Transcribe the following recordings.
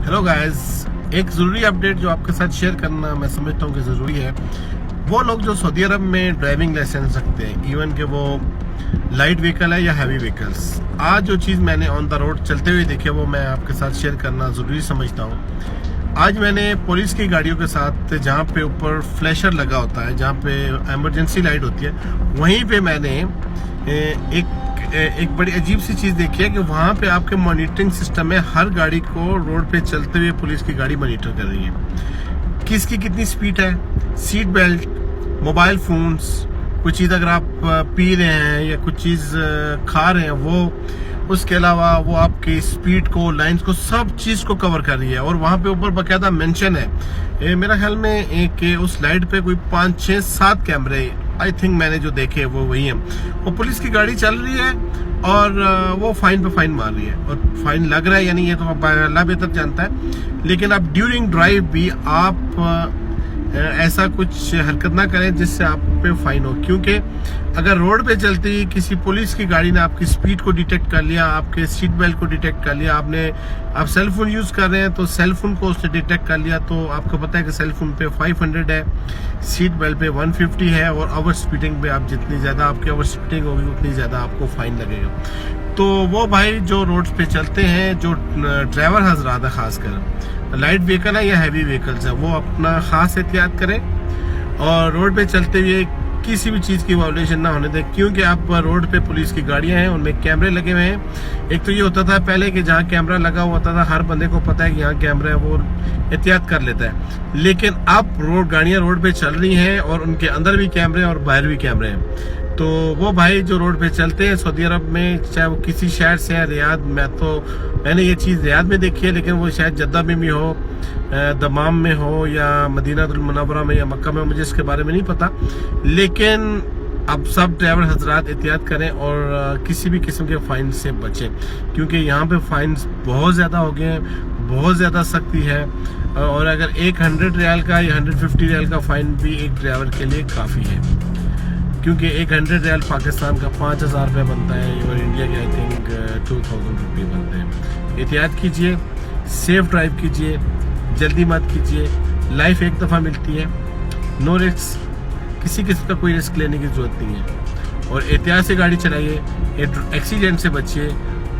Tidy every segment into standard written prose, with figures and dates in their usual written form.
Hello guys, एक ज़रूरी update जो आपके साथ शेयर करना मैं समझता हूँ कि ज़रूरी है। वो लोग जो सऊदी अरब में ड्राइविंग लाइसेंस रखते हैं, इवन कि वो लाइट व्हीकल है या हैवी व्हीकल्स, आज जो चीज़ मैंने ऑन द रोड चलते हुए देखी वो मैं आपके साथ शेयर करना ज़रूरी समझता हूँ। आज मैंने पुलिस की गाड़ियों के साथ, जहाँ पे ऊपर फ्लैशर लगा होता है, जहाँ पे इमरजेंसी लाइट होती है, वहीं पे मैंने एक बड़ी अजीब सी चीज़ देखी है कि वहाँ पे आपके मॉनिटरिंग सिस्टम में हर गाड़ी को रोड पे चलते हुए पुलिस की गाड़ी मॉनिटर कर रही है, किसकी कितनी स्पीड है, सीट बेल्ट, मोबाइल फोन्स, कुछ चीज़ अगर आप पी रहे हैं या कुछ चीज़ खा रहे हैं वो, उसके अलावा वो आपकी स्पीड को, लाइंस को, सब चीज़ को कवर कर रही है। और वहाँ पे ऊपर बाकायदा मेंशन है, मेरा ख्याल में एक उस लाइट पे कोई 5, 6, 7 कैमरे आई थिंक मैंने जो देखे वो वही हैं। वो पुलिस की गाड़ी चल रही है और वो फाइन पे फाइन मार रही है, और फाइन लग रहा है यानी ये तो अल्लाह बेहतर जानता है। लेकिन आप ड्यूरिंग ड्राइव भी आप ऐसा कुछ हरकत ना करें जिससे आप पे फाइन हो, क्योंकि अगर रोड पे चलती किसी पुलिस की गाड़ी ने आपकी स्पीड को डिटेक्ट कर लिया, आपके सीट बेल्ट को डिटेक्ट कर लिया, आप सेल फोन यूज कर रहे हैं तो सेल फोन को उसने डिटेक्ट कर लिया, तो आपको पता है कि सेल फोन पे 500 है, सीट बेल्ट पे 150 है, और ओवर स्पीडिंग पे आप जितनी ज्यादा आपकी ओवर स्पीडिंग होगी उतनी ज्यादा आपको फाइन लगेगा। तो वो भाई जो रोड पे चलते हैं, जो ड्राइवर हजरात है, खासकर लाइट व्हीकल है या हैवी व्हीकल्स है, वो अपना खास एहतियात करें और रोड पे चलते हुए किसी भी चीज़ की वायलेशन ना होने दें, क्योंकि आप रोड पे पुलिस की गाड़ियां हैं, उनमें कैमरे लगे हुए हैं। एक तो ये होता था पहले कि जहाँ कैमरा लगा हुआ होता था हर बंदे को पता है कि यहाँ कैमरा है, वो एहतियात कर लेता है। लेकिन अब गाड़ियाँ रोड पे चल रही हैं और उनके अंदर भी कैमरे और बाहर भी कैमरे हैं। तो वो भाई जो रोड पे चलते हैं सऊदी अरब में, चाहे वो किसी शहर से है, रियाद, मैंने ये चीज़ रियाद में देखी है, लेकिन वो शायद जद्दा में भी हो, दमाम में हो, या मदीनातुल मुनव्वरा में या मक्का में, मुझे इसके बारे में नहीं पता। लेकिन अब सब ड्राइवर हजरात एहतियात करें और किसी भी किस्म के फाइन से बचें, क्योंकि यहाँ पे फाइन बहुत ज़्यादा हो गए हैं, बहुत ज़्यादा सख्ती है। और अगर 100 रियाल का या 150 रियाल का फाइन भी एक ड्राइवर के लिए काफ़ी है, क्योंकि 100 रियाल पाकिस्तान का 5000 रुपये बनता है, और इंडिया के आई थिंक 2000 रुपये बनते हैं। एहतियात कीजिए, सेफ ड्राइव कीजिए, जल्दी मत कीजिए, लाइफ एक दफ़ा मिलती है, नो रिस्क, किसी किस्म का कोई रिस्क लेने की ज़रूरत नहीं है। और एहतियात से गाड़ी चलाइए, एक्सीडेंट से बचिए,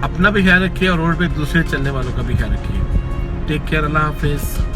अपना भी ख्याल रखिए और रोड पे दूसरे चलने वालों का भी ख्याल रखिए। टेक केयर, अल्लाह हाफिज़।